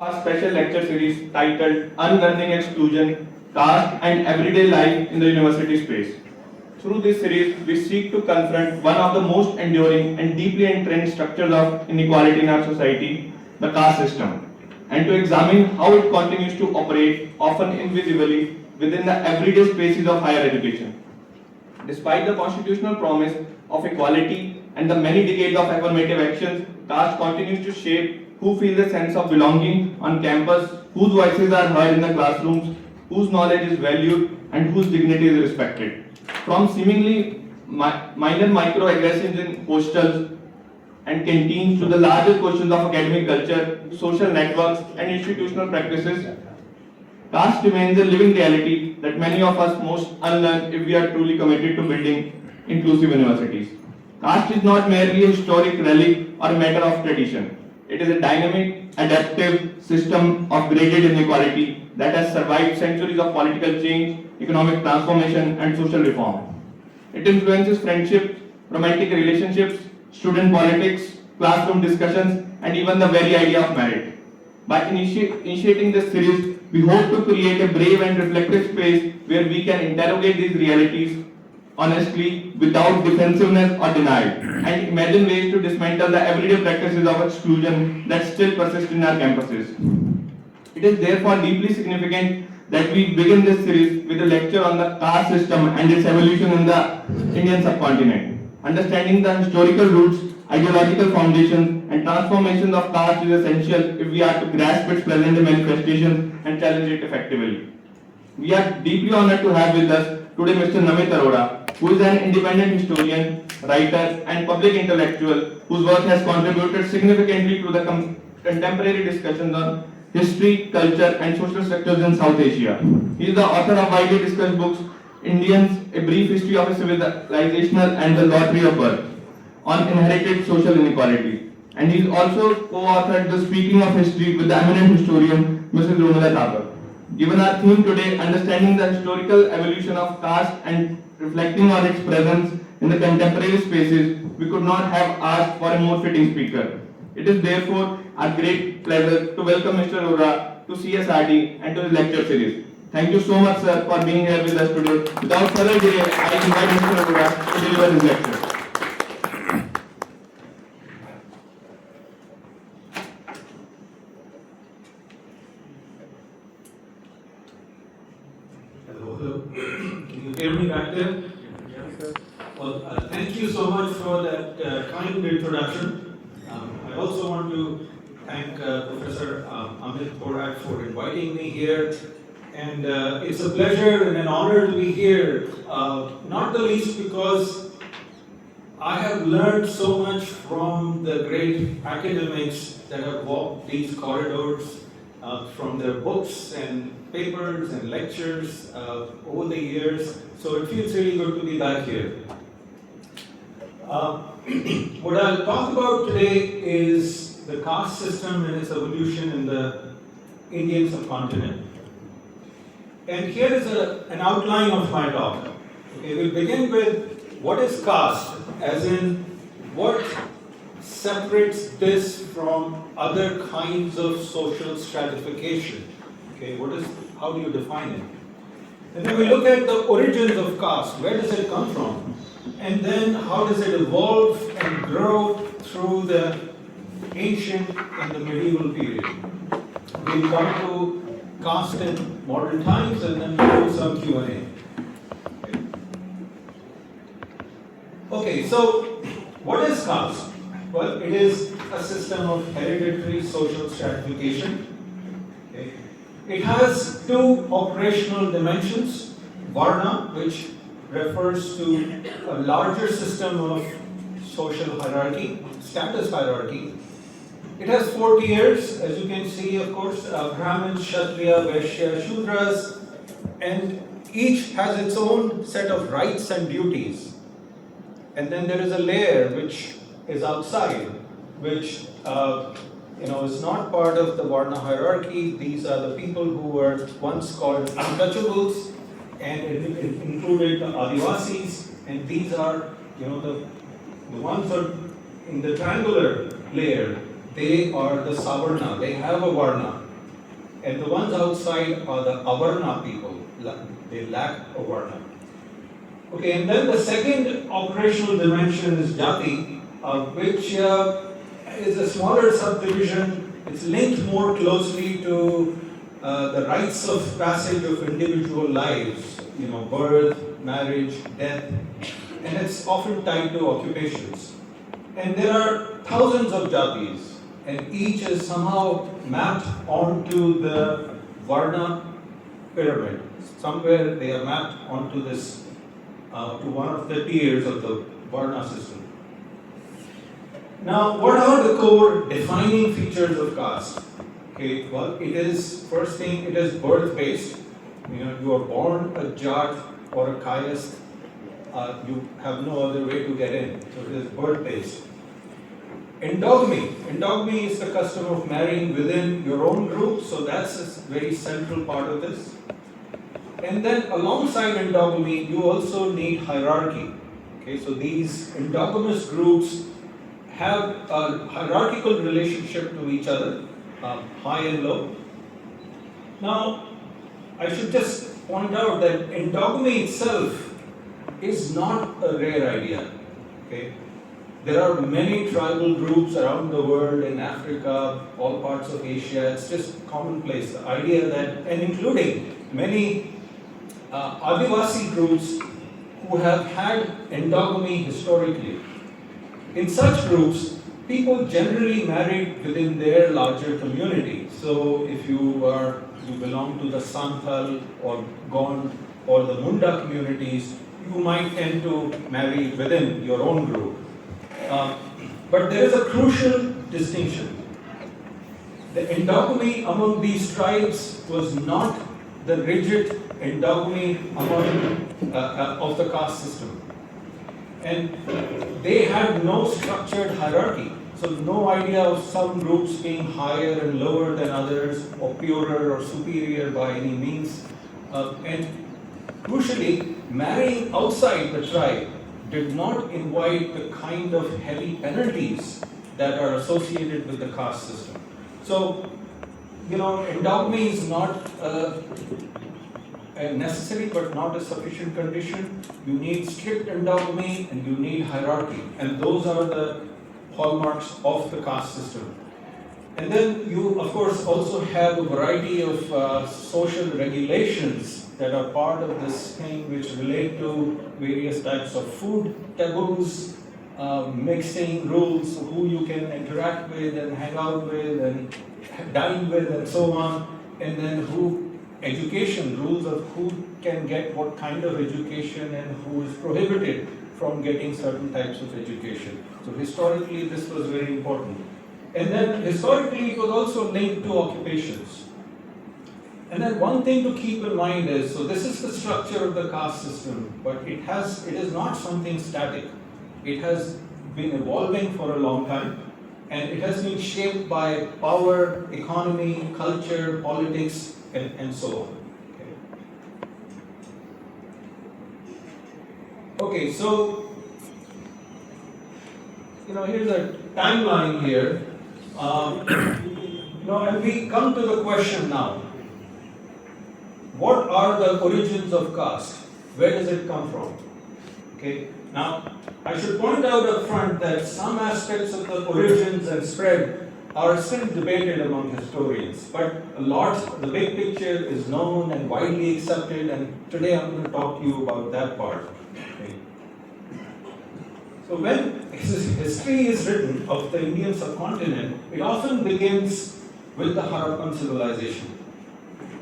Our special lecture series titled Unlearning Exclusion, Caste and Everyday Life in the University Space. Through this series, we seek to confront one of the most enduring and deeply entrenched structures of inequality in our society, the caste system, and to examine how it continues to operate, often invisibly, within the everyday spaces of higher education. Despite the constitutional promise of equality and the many decades of affirmative actions, caste continues to shape who feel the sense of belonging on campus, whose voices are heard in the classrooms, whose knowledge is valued, and whose dignity is respected. From seemingly minor microaggressions in hostels and canteens to the larger questions of academic culture, social networks, and institutional practices, caste remains a living reality that many of us must unlearn if we are truly committed to building inclusive universities. Caste is not merely a historic relic or a matter of tradition. It is a dynamic, adaptive system of graded inequality that has survived centuries of political change, economic transformation, and social reform. It influences friendships, romantic relationships, student politics, classroom discussions, and even the very idea of marriage. By initiating this series, we hope to create a brave and reflective space where we can interrogate these realities honestly, without defensiveness or denial, and imagine ways to dismantle the everyday practices of exclusion that still persist in our campuses. It is therefore deeply significant that we begin this series with a lecture on the caste system and its evolution in the Indian subcontinent. Understanding the historical roots, ideological foundations, and transformations of caste is essential if we are to grasp its present manifestations and challenge it effectively. We are deeply honored to have with us today Mr. Namit Arora, who is an independent historian, writer, and public intellectual whose work has contributed significantly to the contemporary discussions on history, culture, and social structures in South Asia. He is the author of widely discussed books Indians, A Brief History of a Civilizational and the Lottery of Birth on inherited social inequality. And he is also co-authored The Speaking of History with the eminent historian Mrs. Rumila Thakur. Given our theme today, understanding the historical evolution of caste and reflecting on its presence in the contemporary spaces, we could not have asked for a more fitting speaker. It is therefore our great pleasure to welcome Mr. Arora to CSRD and to his lecture series. Thank you so much, sir, for being here with us today. Without further delay, I invite Mr. Arora to deliver his lecture. Hello. Can you hear me back there? Well, thank you so much for that kind introduction. I also want to thank Professor Namit Arora for inviting me here. And it's a pleasure and an honor to be here, not the least because I have learned so much from the great academics that have walked these corridors from their books and papers and lectures over the years. So it feels really good to be back here. What I'll talk about today is the caste system and its evolution in the Indian subcontinent. And here is an outline of my talk. Okay, we'll begin with what is caste, as in what separates this from other kinds of social stratification. Okay, how do you define it? And then we look at the origins of caste. Where does it come from? And then how does it evolve and grow through the ancient and the medieval period? We'll come to caste in modern times and then we'll do some Q&A. Okay, so what is caste? Well, it is a system of hereditary social stratification. Okay. It has two operational dimensions. Varna, which refers to a larger system of social hierarchy, status hierarchy. It has 4 tiers, as you can see, of course, Brahmins, Kshatriya, Vaishya, Shudras, and each has its own set of rights and duties. And then there is a layer which is outside, which is not part of the Varna hierarchy. These are the people who were once called untouchables, and it included the Adivasis, and these are, the ones in the triangular layer. They are the Savarna. They have a Varna. and the ones outside are the Avarna people. They lack a Varna. Okay, and then the second operational dimension is Jati, which is a smaller subdivision. It's linked more closely to the rites of passage of individual lives, birth, marriage, death, and it's often tied to occupations. And there are thousands of jatis, and each is somehow mapped onto the Varna pyramid. Somewhere they are mapped onto this, to one of the tiers of the Varna system. Now, what are the core defining features of caste? Okay, well, first thing, it is birth-based. You are born a Jat or a Kayast, you have no other way to get in. So it is birth-based. Endogamy is the custom of marrying within your own group, so that's a very central part of this. And then alongside endogamy, you also need hierarchy. Okay, so these endogamous groups have a hierarchical relationship to each other, high and low. Now, I should just point out that endogamy itself is not a rare idea. Okay? There are many tribal groups around the world, in Africa, all parts of Asia. It's just commonplace. The idea that, and including many Adivasi groups who have had endogamy historically. In such groups, people generally married within their larger community. So if you belong to the Santhal or Gond or the Munda communities, you might tend to marry within your own group. But there is a crucial distinction. The endogamy among these tribes was not the rigid endogamy of the caste system. And they had no structured hierarchy. So no idea of some groups being higher and lower than others, or purer or superior by any means. And crucially, marrying outside the tribe did not invite the kind of heavy penalties that are associated with the caste system. So, endogamy is not a necessary but not a sufficient condition. You need strict endogamy and you need hierarchy, and those are the hallmarks of the caste system. And then you, of course, also have a variety of social regulations that are part of this thing, which relate to various types of food taboos, mixing rules, who you can interact with and hang out with and dine with and so on, and then education rules of who can get what kind of education and who is prohibited from getting certain types of education. So historically this was very important. And then historically it was also linked to occupations. And then one thing to keep in mind is, so this is the structure of the caste system, but it is not something static. It has been evolving for a long time, and it has been shaped by power, economy, culture, politics, and so on. Okay, so here's a timeline here. And we come to the question now. What are the origins of caste? Where does it come from? Okay. Now, I should point out up front that some aspects of the origins and spread are still debated among historians, but the big picture is known and widely accepted, and today I'm going to talk to you about that part. Okay. So when history is written of the Indian subcontinent, it often begins with the Harappan civilization.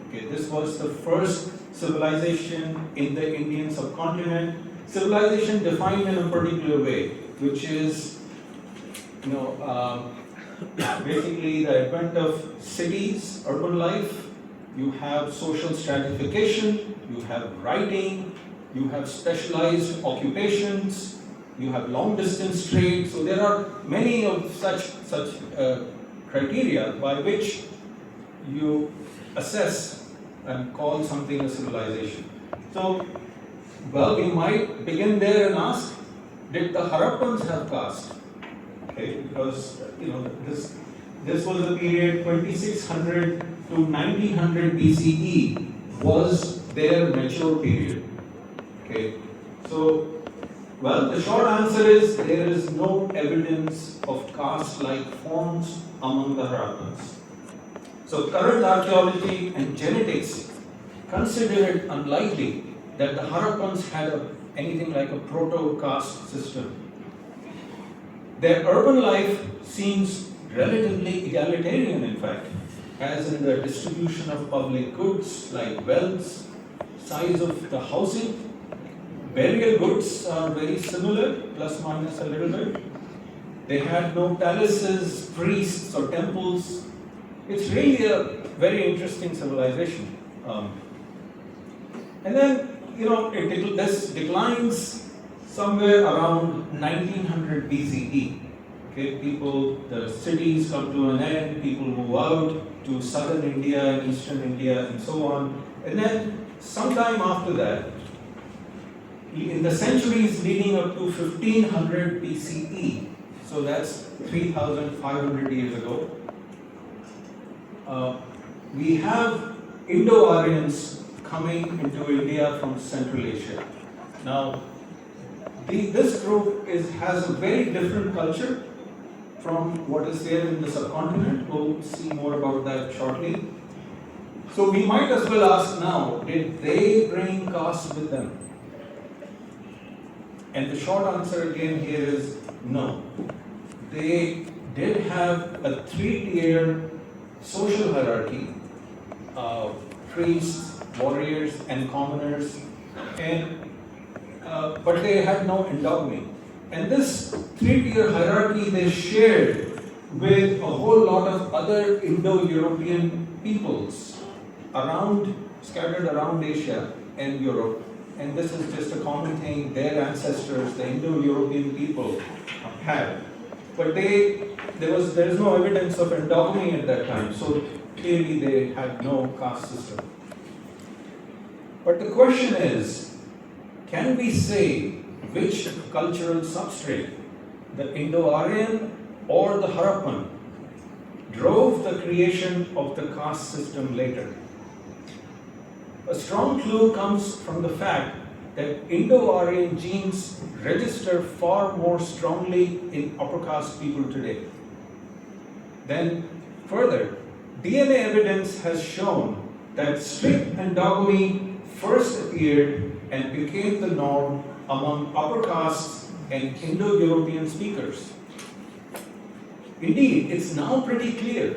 Okay, this was the first civilization in the Indian subcontinent. Civilization defined in a particular way, which is, basically the advent of cities, urban life. You have social stratification, you have writing, you have specialized occupations, you have long distance trade. So there are many of such criteria by which you assess and call something a civilization. So, we might begin there and ask, did the Harappans have caste? Okay, because this was the period 2600 to 1900 BCE was their mature period. Okay, so, well, the short answer is there is no evidence of caste-like forms among the Harappans. So, current archaeology and genetics consider it unlikely that the Harappans had anything like a proto-caste system. Their urban life seems relatively egalitarian, in fact, as in the distribution of public goods like wealth, size of the housing. Burial goods are very similar, plus minus a little bit. They had no palaces, priests, or temples. It's really a very interesting civilization. And then, this declines somewhere around 1900 BCE. Okay, the cities come to an end, people move out to southern India and eastern India and so on. And then, sometime after that, in the centuries leading up to 1500 BCE, so that's 3,500 years ago, we have Indo-Aryans coming into India from Central Asia. Now, this group has a very different culture from what is there in the subcontinent. We'll see more about that shortly. So we might as well ask now, did they bring caste with them? And the short answer again here is no. They did have a three-tier social hierarchy, priests, warriors, and commoners, but they had no endogamy. And this three-tier hierarchy they shared with a whole lot of other Indo-European peoples scattered around Asia and Europe. And this is just a common thing their ancestors, the Indo-European people, had. But there is no evidence of endogamy at that time, so clearly they had no caste system. But the question is, can we say which cultural substrate, the Indo-Aryan or the Harappan, drove the creation of the caste system later? A strong clue comes from the fact that Indo-Aryan genes register far more strongly in upper caste people today. Then, further, DNA evidence has shown that strict endogamy first appeared and became the norm among upper castes and Indo-European speakers. Indeed, it's now pretty clear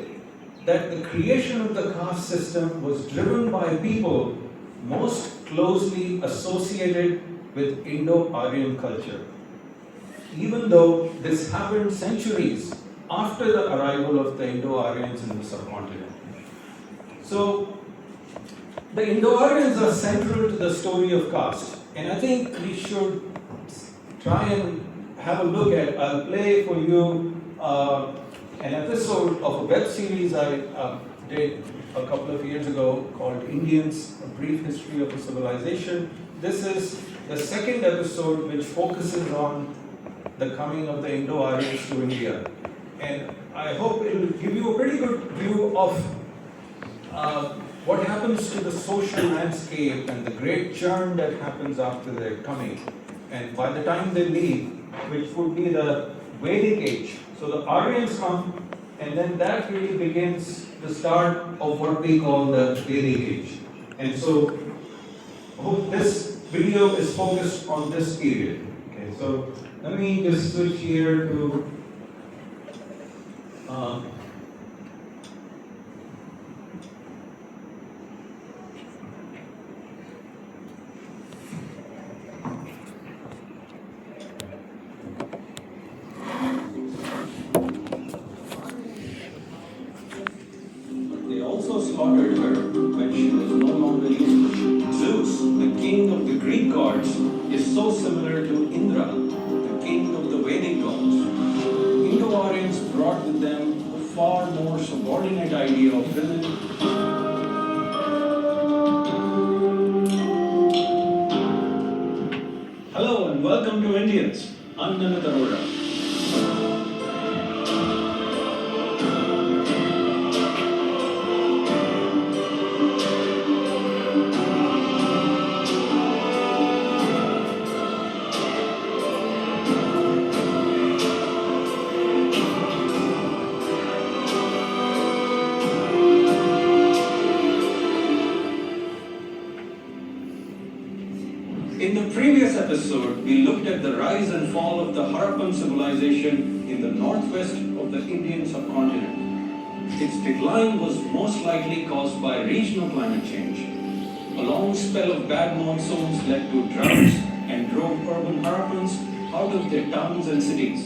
that the creation of the caste system was driven by people most closely associated with Indo-Aryan culture, even though this happened centuries after the arrival of the Indo-Aryans in the subcontinent. So, the Indo-Aryans are central to the story of caste, and I think we should try and have a look at. I'll play for you an episode of a web series I did a couple of years ago called Indians, A Brief History of a Civilization. This is the second episode which focuses on the coming of the Indo-Aryans to India. And I hope it will give you a pretty good view of what happens to the social landscape and the great churn that happens after their coming. And by the time they leave, which would be the Vedic age. So the Aryans come, and then that really begins the start of what we call the Vedic age. And so I hope this video is focused on this period. Okay, so let me just switch here to they also slaughtered her when she was no longer useful. Zeus, the king of the Greek gods, is so similar to Indra, the king of the Vedic gods. Indo-Aryans brought with them a far more subordinate idea of women. Hello and welcome to Indians. I'm Namit Arora. episode, we looked at the rise and fall of the Harappan civilization in the northwest of the Indian subcontinent. Its decline was most likely caused by regional climate change. A long spell of bad monsoons led to droughts and drove urban Harappans out of their towns and cities.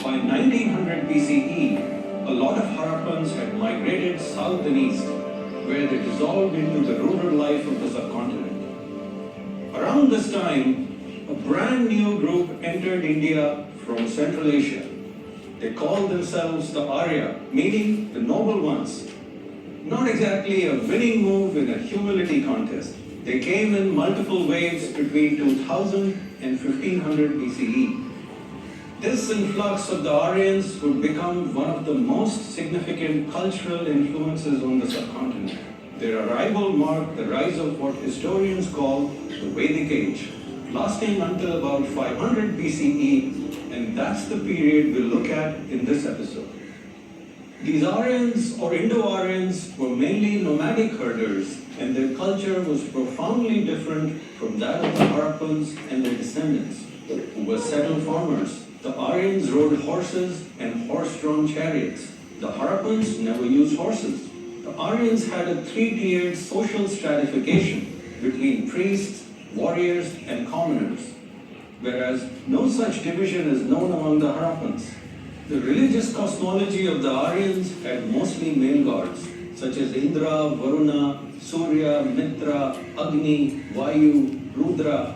By 1900 BCE, a lot of Harappans had migrated south and east, where they dissolved into the rural life of the subcontinent. Around this time, a brand new group entered India from Central Asia. They called themselves the Arya, meaning the noble ones. Not exactly a winning move in a humility contest. They came in multiple waves between 2000 and 1500 BCE. This influx of the Aryans would become one of the most significant cultural influences on the subcontinent. Their arrival marked the rise of what historians call the Vedic Age, lasting until about 500 BCE, and that's the period we'll look at in this episode. These Aryans or Indo-Aryans were mainly nomadic herders, and their culture was profoundly different from that of the Harappans and their descendants, who were settled farmers. The Aryans rode horses and horse-drawn chariots. The Harappans never used horses. The Aryans had a three-tiered social stratification between priests, warriors, and commoners, whereas no such division is known among the Harappans. The religious cosmology of the Aryans had mostly male gods, such as Indra, Varuna, Surya, Mitra, Agni, Vayu, Rudra.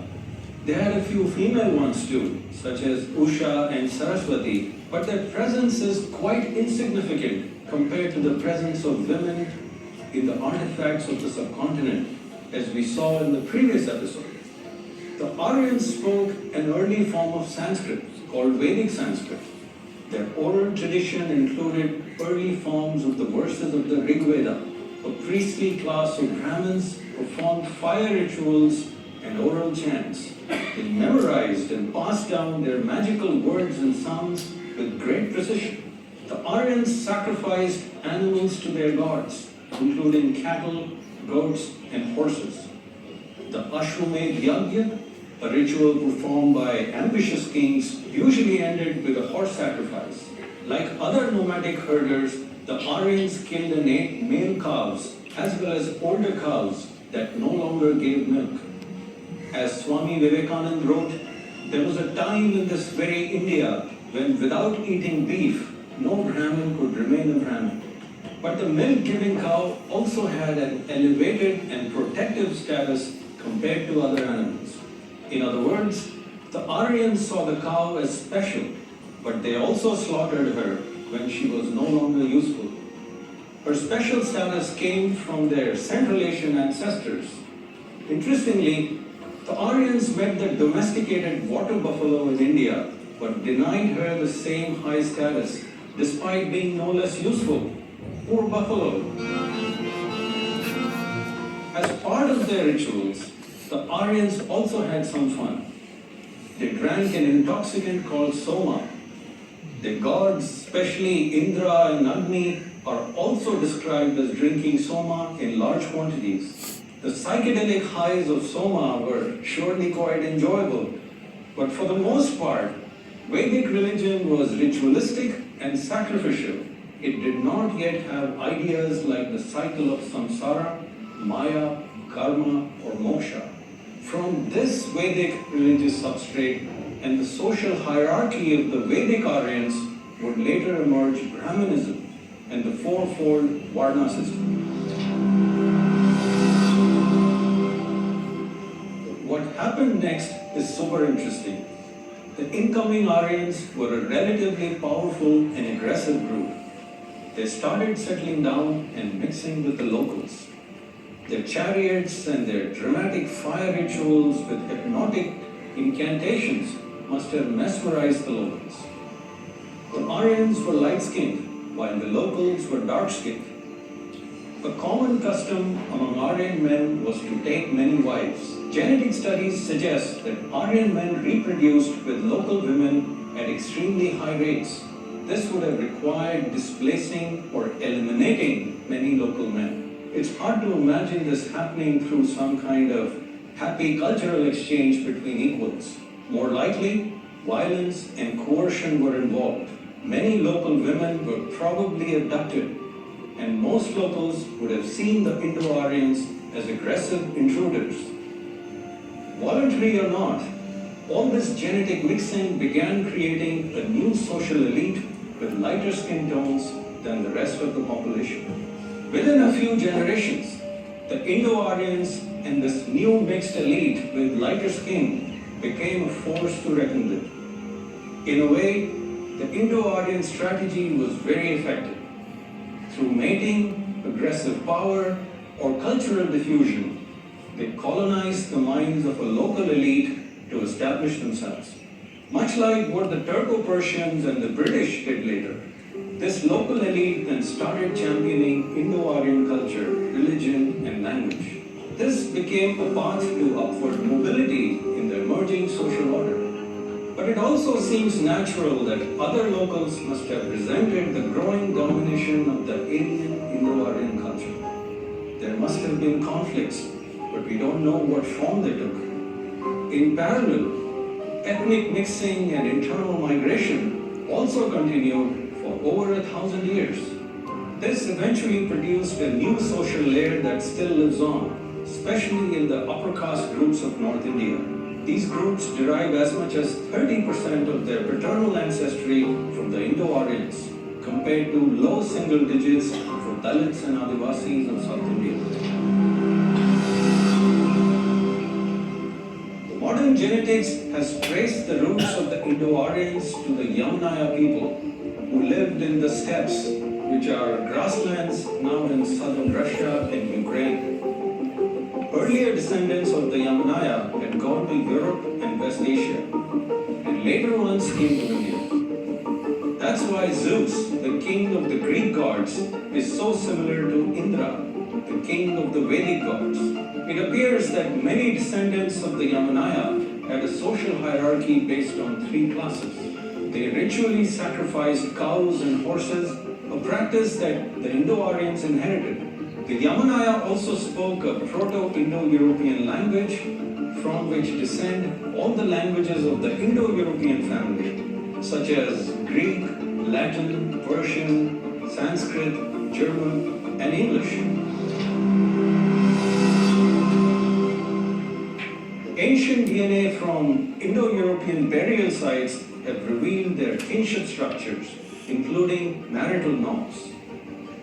They had a few female ones too, such as Usha and Saraswati, but their presence is quite insignificant compared to the presence of women in the artifacts of the subcontinent, as we saw in the previous episode. The Aryans spoke an early form of Sanskrit called Vedic Sanskrit. Their oral tradition included early forms of the verses of the Rig Veda. A priestly class of Brahmins performed fire rituals and oral chants. They memorized and passed down their magical words and sounds with great precision. The Aryans sacrificed animals to their gods, including cattle, goats, and horses. The Ashwamedh Yagya, a ritual performed by ambitious kings, usually ended with a horse sacrifice. Like other nomadic herders, the Aryans killed and ate male calves as well as older cows that no longer gave milk. As Swami Vivekananda wrote, there was a time in this very India when without eating beef, no Brahmin could remain a Brahmin. But the milk-giving cow also had an elevated and protective status compared to other animals. In other words, the Aryans saw the cow as special, but they also slaughtered her when she was no longer useful. Her special status came from their Central Asian ancestors. Interestingly, the Aryans met the domesticated water buffalo in India, but denied her the same high status, despite being no less useful. Poor buffalo. As part of their rituals, the Aryans also had some fun. They drank an intoxicant called soma. The gods, especially Indra and Agni, are also described as drinking soma in large quantities. The psychedelic highs of soma were surely quite enjoyable, but for the most part, Vedic religion was ritualistic and sacrificial. It did not yet have ideas like the cycle of samsara, maya, karma, or moksha. From this Vedic religious substrate and the social hierarchy of the Vedic Aryans would later emerge Brahmanism and the fourfold Varna system. What happened next is super interesting. The incoming Aryans were a relatively powerful and aggressive group. They started settling down and mixing with the locals. Their chariots and their dramatic fire rituals with hypnotic incantations must have mesmerized the locals. The Aryans were light-skinned, while the locals were dark-skinned. A common custom among Aryan men was to take many wives. Genetic studies suggest that Aryan men reproduced with local women at extremely high rates. This would have required displacing or eliminating many local men. It's hard to imagine this happening through some kind of happy cultural exchange between equals. More likely, violence and coercion were involved. Many local women were probably abducted, and most locals would have seen the Indo-Aryans as aggressive intruders. Voluntary or not, all this genetic mixing began creating a new social elite with lighter skin tones than the rest of the population. Within a few generations, the Indo-Aryans and this new mixed elite with lighter skin became a force to reckon with. In a way, the Indo-Aryan strategy was very effective. Through mating, aggressive power, or cultural diffusion, they colonized the minds of a local elite to establish themselves. Much like what the Turco-Persians and the British did later, this local elite then started championing Indo-Aryan culture, religion, and language. This became a path to upward mobility in the emerging social order. But it also seems natural that other locals must have resented the growing domination of the alien Indo-Aryan culture. There must have been conflicts, but we don't know what form they took. In parallel, ethnic mixing and internal migration also continued for over 1,000 years. This eventually produced a new social layer that still lives on, especially in the upper caste groups of North India. These groups derive as much as 30% of their paternal ancestry from the Indo-Aryans, compared to low single digits for Dalits and Adivasis of South India. Modern genetics has traced the roots of the Indo-Aryans to the Yamanaya people who lived in the steppes, which are grasslands now in southern Russia and Ukraine. Earlier descendants of the Yamanaya had gone to Europe and West Asia, and later ones came to India. That's why Zeus, the king of the Greek gods, is so similar to Indra, the king of the Vedic gods. It appears that many descendants of the Yamanaya had a social hierarchy based on 3 classes. They ritually sacrificed cows and horses, a practice that the Indo-Aryans inherited. The Yamanaya also spoke a Proto-Indo-European language from which descend all the languages of the Indo-European family, such as Greek, Latin, Persian, Sanskrit, German, and English. Ancient DNA from Indo-European burial sites have revealed their kinship structures, including marital norms.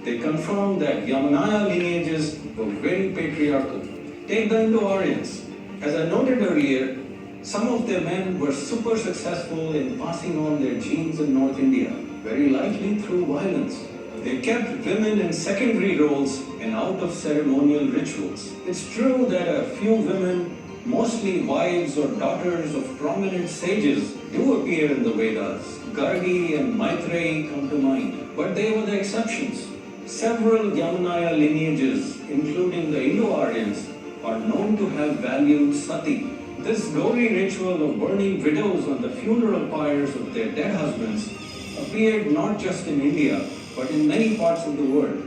They confirm that Yamanaya lineages were very patriarchal. Take the Indo-Aryans. As I noted earlier, some of their men were super successful in passing on their genes in North India, very likely through violence. They kept women in secondary roles and out of ceremonial rituals. It's true that a few women, mostly wives or daughters of prominent sages, do appear in the Vedas. Gargi and Maitreyi come to mind, but they were the exceptions. Several Yamanaya lineages, including the Indo-Aryans, are known to have valued sati. This gory ritual of burning widows on the funeral pyres of their dead husbands appeared not just in India, but in many parts of the world,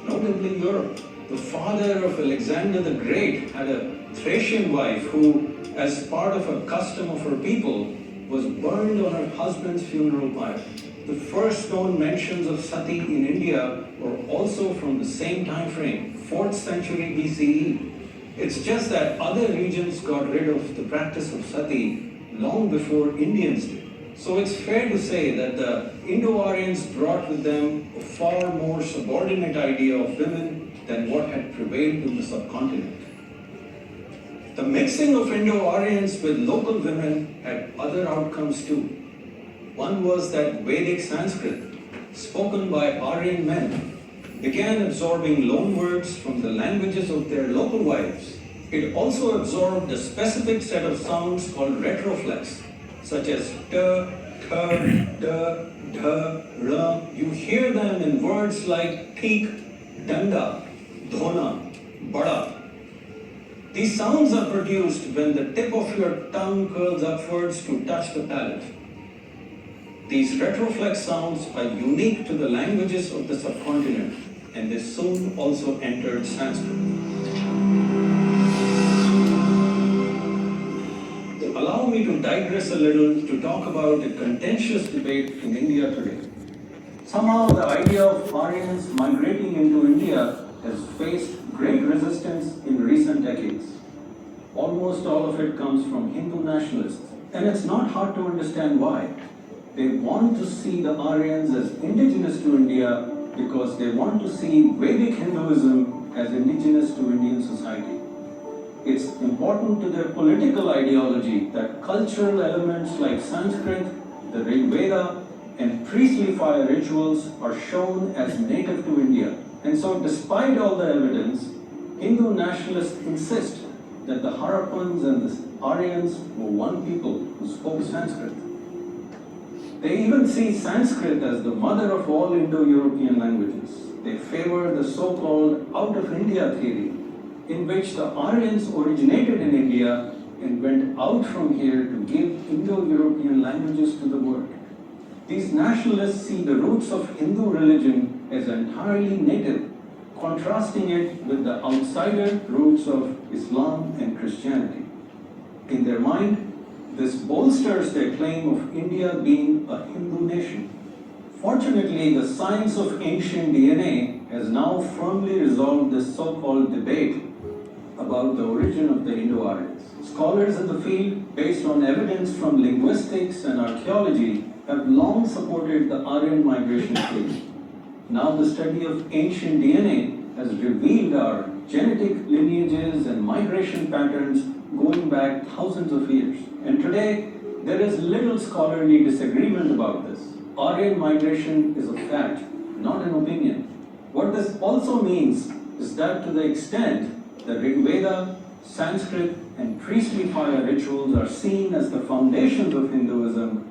notably Europe. The father of Alexander the Great had a Thracian wife who, as part of a custom of her people, was burned on her husband's funeral pyre. The first known mentions of sati in India were also from the same time frame, 4th century BCE. It's just that other regions got rid of the practice of sati long before Indians did. So it's fair to say that the Indo-Aryans brought with them a far more subordinate idea of women than what had prevailed in the subcontinent. The mixing of Indo-Aryans with local women had other outcomes too. One was that Vedic Sanskrit, spoken by Aryan men, began absorbing loanwords from the languages of their local wives. It also absorbed a specific set of sounds called retroflex, such as t, th, d, dh, r. You hear them in words like teek, danda, dhona, bada. These sounds are produced when the tip of your tongue curls upwards to touch the palate. These retroflex sounds are unique to the languages of the subcontinent, and they soon also entered Sanskrit. me to digress a little to talk about a contentious debate in India today. Somehow the idea of Aryans migrating into India has faced great resistance in recent decades. Almost all of it comes from Hindu nationalists, and it's not hard to understand why. They want to see the Aryans as indigenous to India because they want to see Vedic Hinduism as indigenous to Indian society. It's important to their political ideology that cultural elements like Sanskrit, the Rig Veda, and priestly fire rituals are shown as native to India. And so, despite all the evidence, Hindu nationalists insist that the Harappans and the Aryans were one people who spoke Sanskrit. They even see Sanskrit as the mother of all Indo-European languages. They favor the so-called out-of-India theory, in which the Aryans originated in India and went out from here to give Indo-European languages to the world. These nationalists see the roots of Hindu religion as entirely native, contrasting it with the outsider roots of Islam and Christianity. In their mind, this bolsters their claim of India being a Hindu nation. Fortunately, the science of ancient DNA has now firmly resolved this so-called debate about the origin of the Indo-Aryans. Scholars in the field, based on evidence from linguistics and archaeology, have long supported the Aryan migration theory. Now the study of ancient DNA has revealed our genetic lineages and migration patterns going back thousands of years. And today, there is little scholarly disagreement about this. Aryan migration is a fact, not an opinion. What this also means is that to the extent the Rig Veda, Sanskrit, and priestly fire rituals are seen as the foundations of Hinduism,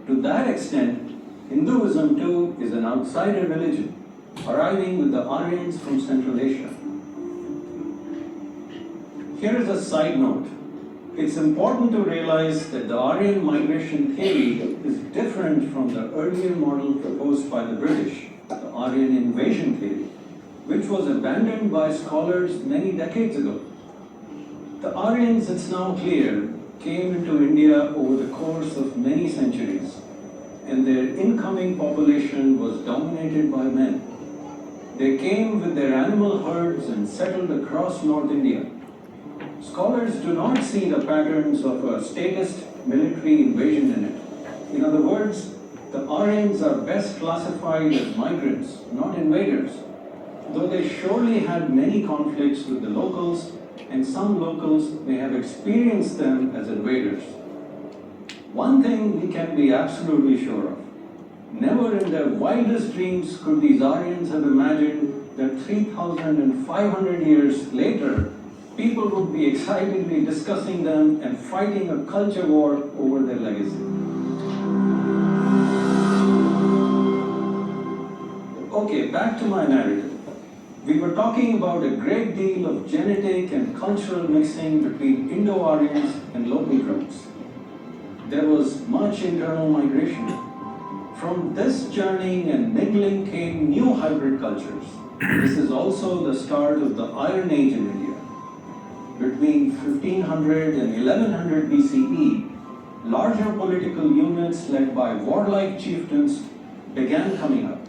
to that extent, Hinduism too is an outsider religion, arriving with the Aryans from Central Asia. Here is a side note. It's important to realize that the Aryan migration theory is different from the earlier model proposed by the British, the Aryan invasion theory, which was abandoned by scholars many decades ago. The Aryans, it's now clear, came into India over the course of many centuries, and their incoming population was dominated by men. They came with their animal herds and settled across North India. Scholars do not see the patterns of a statist military invasion in it. In other words, the Aryans are best classified as migrants, not invaders, though they surely had many conflicts with the locals, and some locals may have experienced them as invaders. One thing we can be absolutely sure of: never in their wildest dreams could these Aryans have imagined that 3,500 years later, people would be excitedly discussing them and fighting a culture war over their legacy. Okay, back to my narrative. We were talking about a great deal of genetic and cultural mixing between Indo-Aryans and local groups. There was much internal migration. From this churning and mingling came new hybrid cultures. This is also the start of the Iron Age in India. Between 1500 and 1100 BCE, larger political units led by warlike chieftains began coming up,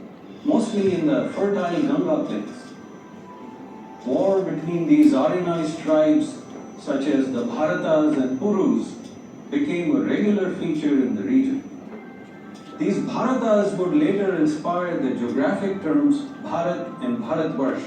mostly in the fertile Ganga plains. War between these Aryanized tribes, such as the Bharatas and Purus, became a regular feature in the region. These Bharatas would later inspire the geographic terms Bharat and Bharatvarsh.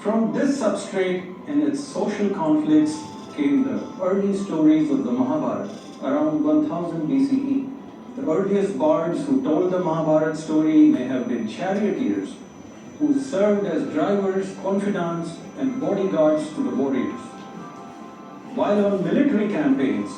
From this substrate and its social conflicts came the early stories of the Mahabharata around 1000 BCE. The earliest bards who told the Mahabharata story may have been charioteers who served as drivers, confidants, and bodyguards to the warriors. While on military campaigns,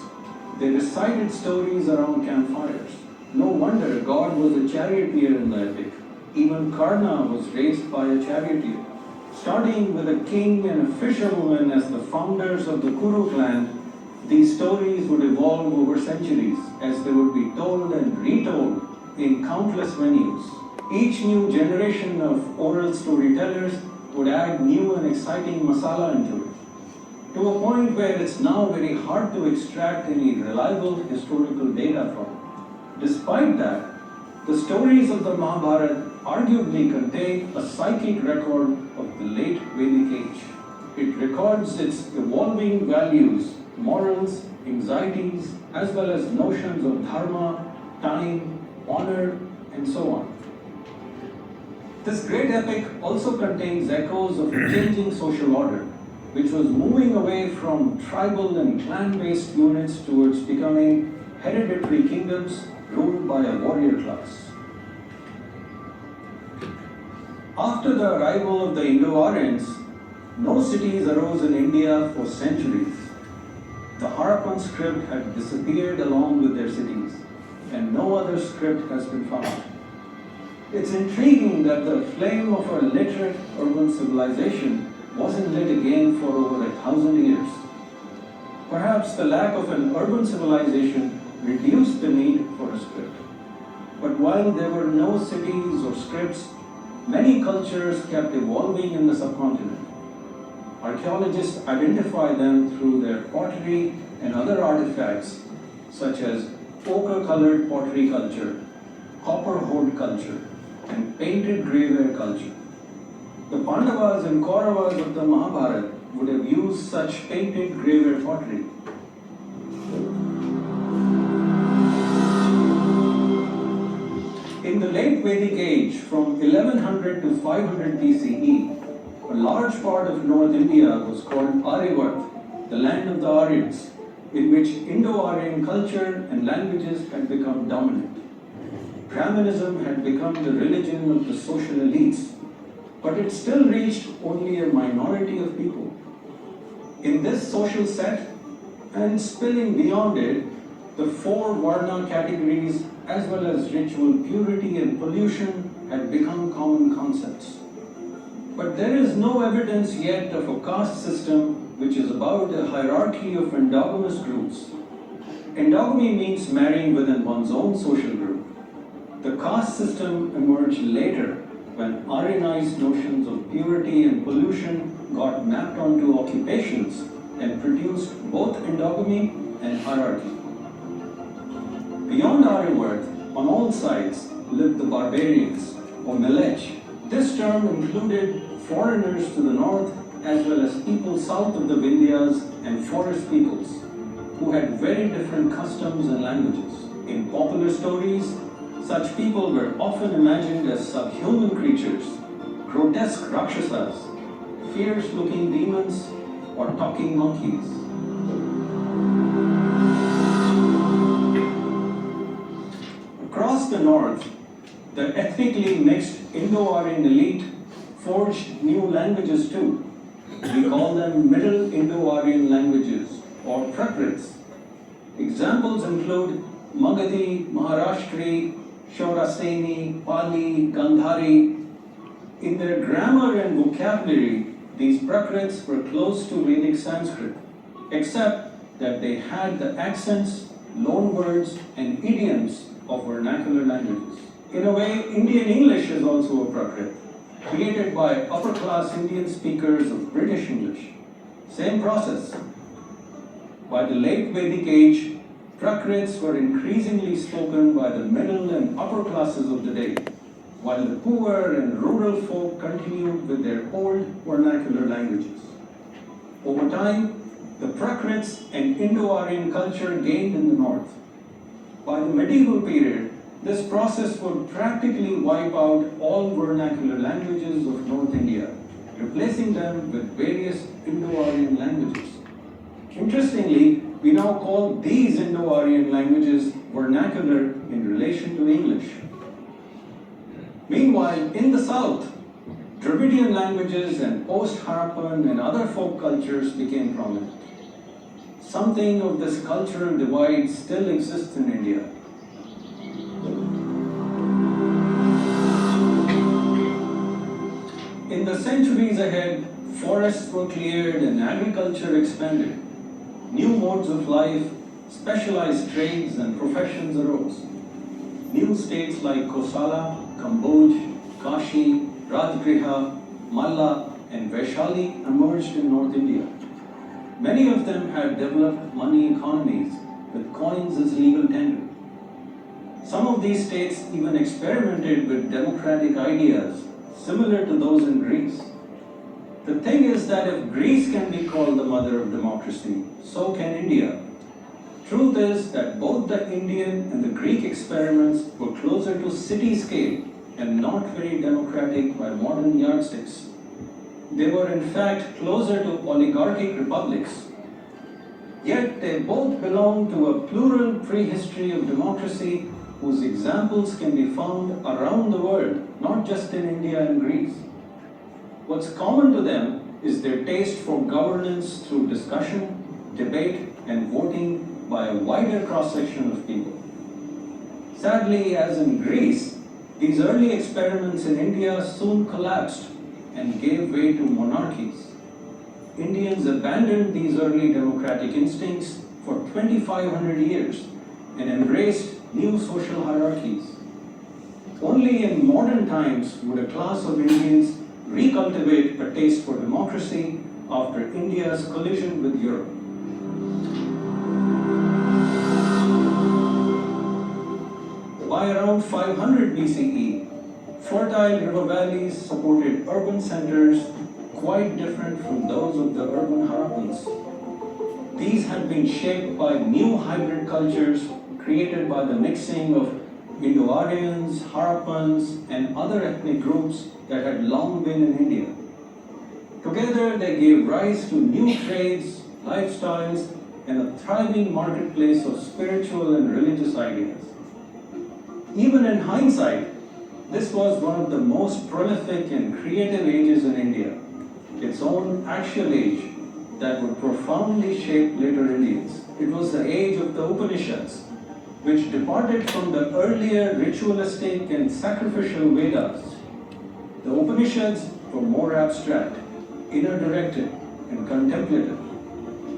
they recited stories around campfires. No wonder God was a charioteer in the epic. Even Karna was raised by a charioteer. Starting with a king and a fisherwoman as the founders of the Kuru clan, these stories would evolve over centuries as they would be told and retold in countless venues. Each new generation of oral storytellers would add new and exciting masala into it. to a point where it's now very hard to extract any reliable historical data from. Despite that, the stories of the Mahabharata arguably contain a psychic record of the late Vedic age. It records its evolving values, morals, anxieties, as well as notions of dharma, time, honor, and so on. This great epic also contains echoes of a changing social order, which was moving away from tribal and clan-based units towards becoming hereditary kingdoms ruled by a warrior class. After the arrival of the Indo-Aryans, no cities arose in India for centuries. The Harappan script had disappeared along with their cities, and no other script has been found. It's intriguing that the flame of a literate urban civilization wasn't lit again for over 1,000 years. Perhaps the lack of an urban civilization reduced the need for a script. But while there were no cities or scripts, many cultures kept evolving in the subcontinent. Archaeologists identify them through their pottery and other artifacts, such as ochre-colored pottery culture, copper-hoard culture, and painted grayware culture. The Pandavas and Kauravas of the Mahabharata would have used such painted grayware pottery. In the late Vedic age, from 1100 to 500 BCE, a large part of North India was called Aryavart, the land of the Aryans, in which Indo-Aryan culture and languages had become dominant. Brahmanism had become the religion of the social elites, but it still reached only a minority of people. In this social set, and spilling beyond it, the four Varna categories as well as ritual purity and pollution had become common concepts. But there is no evidence yet of a caste system which is about a hierarchy of endogamous groups. Endogamy means marrying within one's own social group. The caste system emerged later when Aryanized notions of purity and pollution got mapped onto occupations and produced both endogamy and hierarchy. Beyond Aryavart, on all sides, lived the barbarians, or Melech. This term included foreigners to the north as well as people south of the Vindhyas and forest peoples who had very different customs and languages. In popular stories, such people were often imagined as subhuman creatures, grotesque rakshasas, fierce-looking demons, or talking monkeys. Across the north, the ethnically mixed Indo-Aryan elite forged new languages too. We call them Middle Indo-Aryan languages, or Prakrits. Examples include Magadhi, Maharashtri, Shauraseni, Pali, Gandhari. In their grammar and vocabulary, these Prakrits were close to Vedic Sanskrit, except that they had the accents, loanwords, and idioms of vernacular languages. In a way, Indian English is also a Prakrit, created by upper-class Indian speakers of British English. Same process. By the late Vedic age, Prakrits were increasingly spoken by the middle and upper classes of the day, while the poor and rural folk continued with their old vernacular languages. Over time, the Prakrits and Indo-Aryan culture gained in the north. By the medieval period, this process would practically wipe out all vernacular languages of North India, replacing them with various Indo-Aryan languages. Interestingly, we now call these Indo-Aryan languages vernacular in relation to English. Meanwhile, in the south, Dravidian languages and post-Harappan and other folk cultures became prominent. Something of this cultural divide still exists in India. In the centuries ahead, forests were cleared and agriculture expanded. New modes of life, specialized trades and professions arose. New states like Kosala, Kamboj, Kashi, Rajgriha, Malla, and Vaishali emerged in North India. Many of them had developed money economies with coins as legal tender. Some of these states even experimented with democratic ideas similar to those in Greece. The thing is that if Greece can be called the mother of democracy, so can India. Truth is that both the Indian and the Greek experiments were closer to city scale and not very democratic by modern yardsticks. They were in fact closer to oligarchic republics. Yet they both belong to a plural prehistory of democracy whose examples can be found around the world, not just in India and Greece. What's common to them is their taste for governance through discussion, debate, and voting by a wider cross-section of people. Sadly, as in Greece, these early experiments in India soon collapsed and gave way to monarchies. Indians abandoned these early democratic instincts for 2,500 years and embraced new social hierarchies. Only in modern times would a class of Indians recultivate a taste for democracy after India's collision with Europe. By around 500 BCE, fertile river valleys supported urban centers quite different from those of the urban Harappans. These had been shaped by new hybrid cultures created by the mixing of Indo-Aryans, Harappans, and other ethnic groups that had long been in India. Together, they gave rise to new trades, lifestyles, and a thriving marketplace of spiritual and religious ideas. Even in hindsight, this was one of the most prolific and creative ages in India, its own actual age that would profoundly shape later Indians. It was the age of the Upanishads, which departed from the earlier ritualistic and sacrificial Vedas. The Upanishads were more abstract, inner-directed, and contemplative.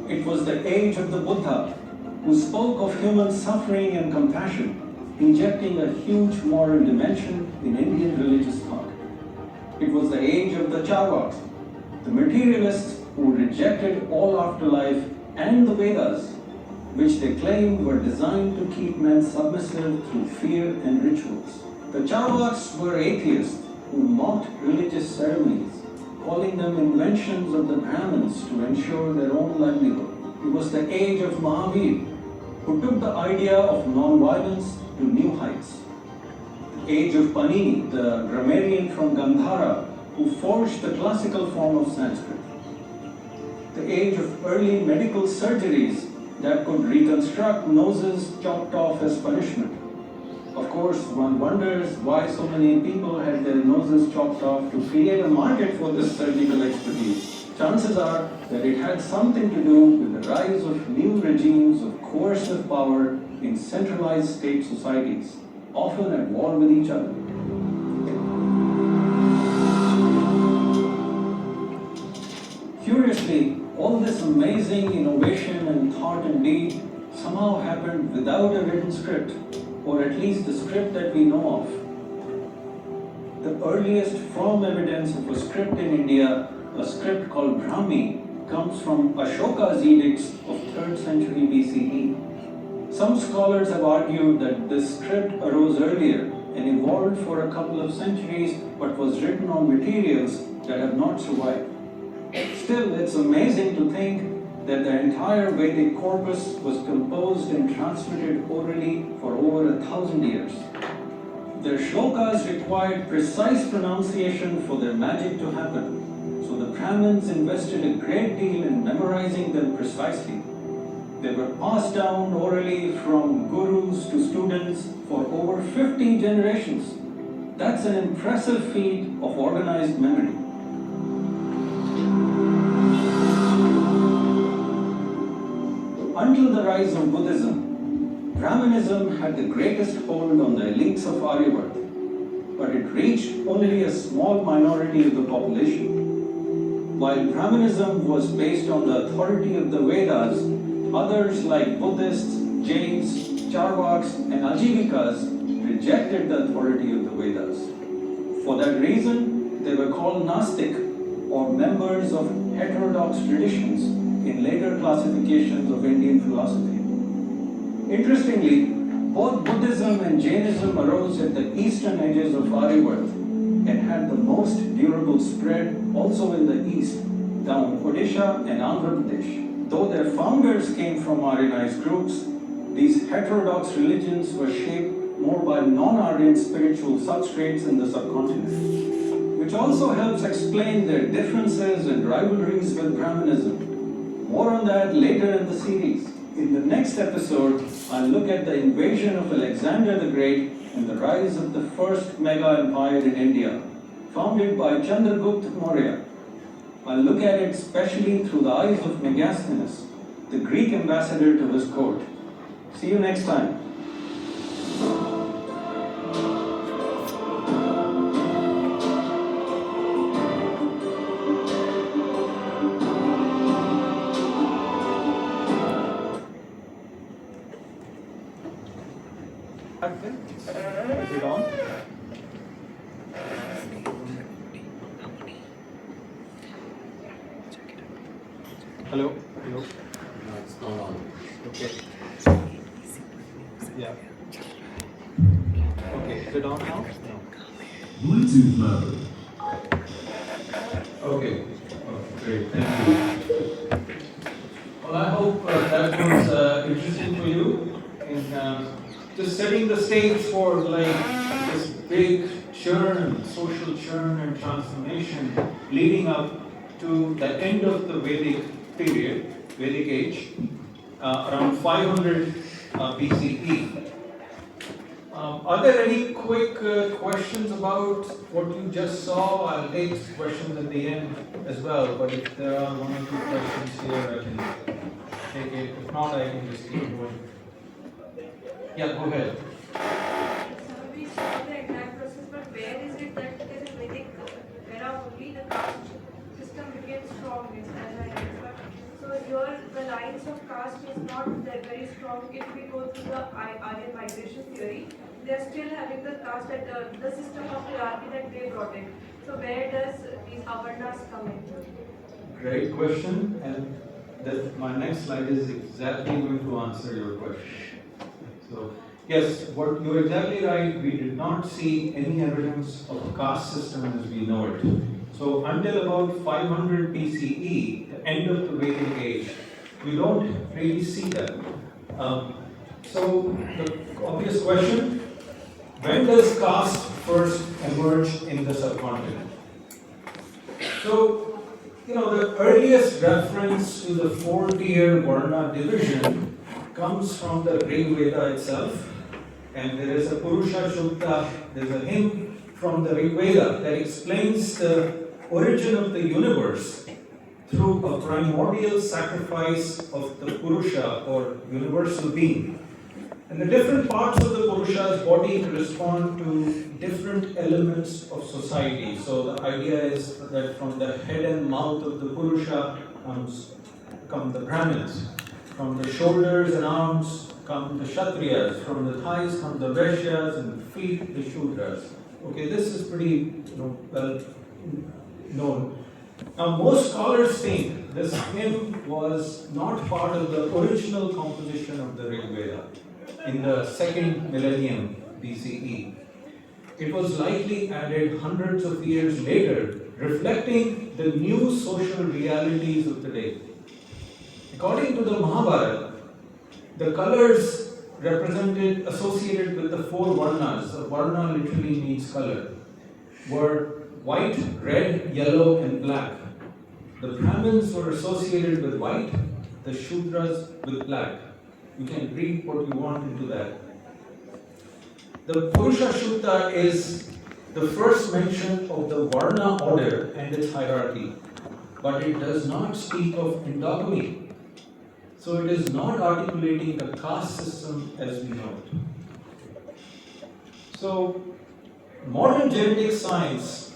It was the age of the Buddha, who spoke of human suffering and compassion, injecting a huge moral dimension in Indian religious thought. It was the age of the Charvaks, the materialists who rejected all afterlife and the Vedas, which they claimed were designed to keep men submissive through fear and rituals. The Charvaks were atheists who mocked religious ceremonies, calling them inventions of the Brahmins to ensure their own livelihood. It was the age of Mahavir, who took the idea of non-violence to new heights. The age of Panini, the grammarian from Gandhara, who forged the classical form of Sanskrit. The age of early medical surgeries that could reconstruct noses chopped off as punishment. Of course, one wonders why so many people had their noses chopped off to create a market for this surgical expertise. Chances are that it had something to do with the rise of new regimes of coercive power in centralized state societies, often at war with each other. Curiously, all this amazing innovation and thought and deed somehow happened without a written script, or at least the script that we know of. The earliest firm evidence of a script in India, a script called Brahmi, comes from Ashoka's edicts of 3rd century BCE. Some scholars have argued that this script arose earlier and evolved for a couple of centuries but was written on materials that have not survived. Still, it's amazing to think that the entire Vedic corpus was composed and transmitted orally for over 1,000 years. Their shlokas required precise pronunciation for their magic to happen, so the Brahmins invested a great deal in memorizing them precisely. They were passed down orally from gurus to students for over 50 generations. That's an impressive feat of organized memory. Until the rise of Buddhism, Brahmanism had the greatest hold on the elites of Aryavart, but it reached only a small minority of the population. While Brahmanism was based on the authority of the Vedas, others like Buddhists, Jains, Charvaks, and Ajivikas rejected the authority of the Vedas. For that reason, they were called Gnostic, or members of heterodox traditions, in later classifications of Indian philosophy. Interestingly, both Buddhism and Jainism arose at the eastern edges of Aryavart and had the most durable spread also in the east, down Odisha and Andhra Pradesh. Though their founders came from Aryanized groups, these heterodox religions were shaped more by non-Aryan spiritual substrates in the subcontinent, which also helps explain their differences and rivalries with Brahmanism. More on that later in the series. In the next episode, I'll look at the invasion of Alexander the Great and the rise of the first mega empire in India, founded by Chandragupta Maurya. I'll look at it especially through the eyes of Megasthenes, the Greek ambassador to his court. See you next time. Is it on? Hello? Hello? No, it's not on. Okay. Yeah. Okay, is it on now? No. Bluetooth mode. Okay. Great. Thank you. Well, I hope that was interesting for you in just setting the stage for like this big churn, social churn and transformation leading up to the end of the Vedic period, Vedic age, around 500 BCE. Are there any quick questions about what you just saw? I'll take questions at the end as well, but if there are one or two questions here, I can take it. If not, I can just keep going. Yeah, go ahead. So we saw the exact process, but where is it that there is Vedic era only the caste system became strong, as I remember. So here the lines of caste is not that very strong. If we go through the Aryan migration theory, they are still having the caste at the system of hierarchy that they brought in. So where does these avarnas come in? Great question, and my next slide is exactly going to answer your question. So, yes, you're exactly right. We did not see any evidence of a caste system as we know it. So, until about 500 BCE, the end of the Vedic age, we don't really see that. So, the obvious question, when does caste first emerge in the subcontinent? So, the earliest reference to the four-tier Varna division comes from the Rig Veda itself, and there is a Purusha Sukta, there's a hymn from the Rig Veda that explains the origin of the universe through a primordial sacrifice of the Purusha or universal being. And the different parts of the Purusha's body correspond to different elements of society. So the idea is that from the head and mouth of the Purusha come the Brahmins. From the shoulders and arms come the Kshatriyas. From the thighs come the Vaishyas, and the feet the Shudras. Okay, this is pretty well known. Now, most scholars think this hymn was not part of the original composition of the Rig Veda in the second millennium BCE. It was likely added hundreds of years later, reflecting the new social realities of the day. According to the Mahabharata, the colors associated with the four varnas, varna literally means color, were white, red, yellow, and black. The Brahmins were associated with white, the Shudras with black. You can read what you want into that. The Purusha Sukta is the first mention of the Varna order and its hierarchy, but it does not speak of endogamy. So it is not articulating a caste system as we know it. So modern genetic science,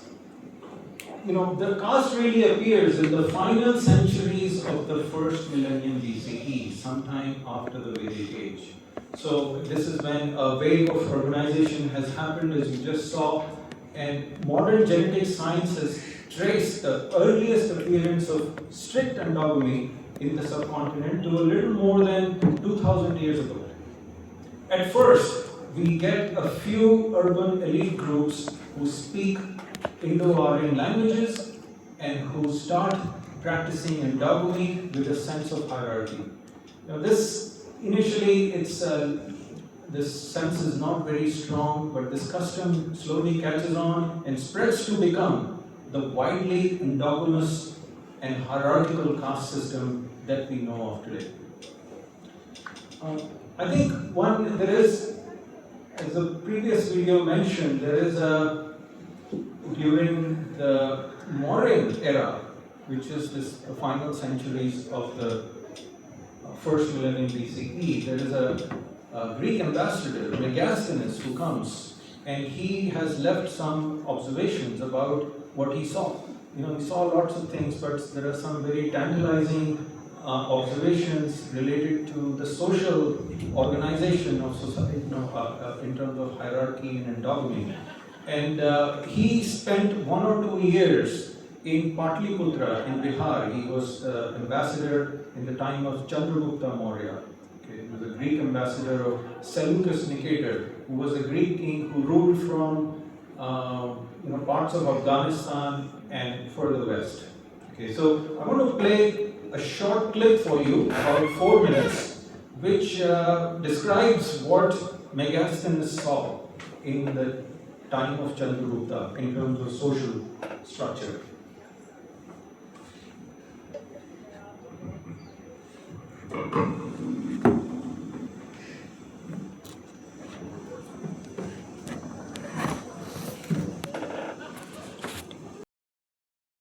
the caste really appears in the final centuries of the first millennium BCE, sometime after the Vedic age. So this is when a wave of urbanization has happened, as you just saw, and modern genetic science has traced the earliest appearance of strict endogamy in the subcontinent to a little more than 2000 years ago. At first, we get a few urban elite groups who speak Indo-Aryan languages and who start practicing endogamy with a sense of hierarchy. Now, this initially, this sense is not very strong, but this custom slowly catches on and spreads to become the widely endogamous and hierarchical caste system that we know of today. I think as the previous video mentioned, during the Mauryan era, which is the final centuries of the first millennium BCE, there is a Greek ambassador, Megasthenes, who comes, and he has left some observations about what he saw. He saw lots of things, but there are some very tantalizing observations related to the social organization of society, in terms of hierarchy and endogamy. And he spent 1 or 2 years in Patliputra in Bihar. He was ambassador in the time of Chandragupta Maurya. He was a Greek ambassador of Seleucus Nicator, who was a Greek king who ruled from parts of Afghanistan and further west. Okay, so I want to play a short clip for you, about 4 minutes, which describes what Megasthenes saw in the time of Chandragupta in terms of social structure.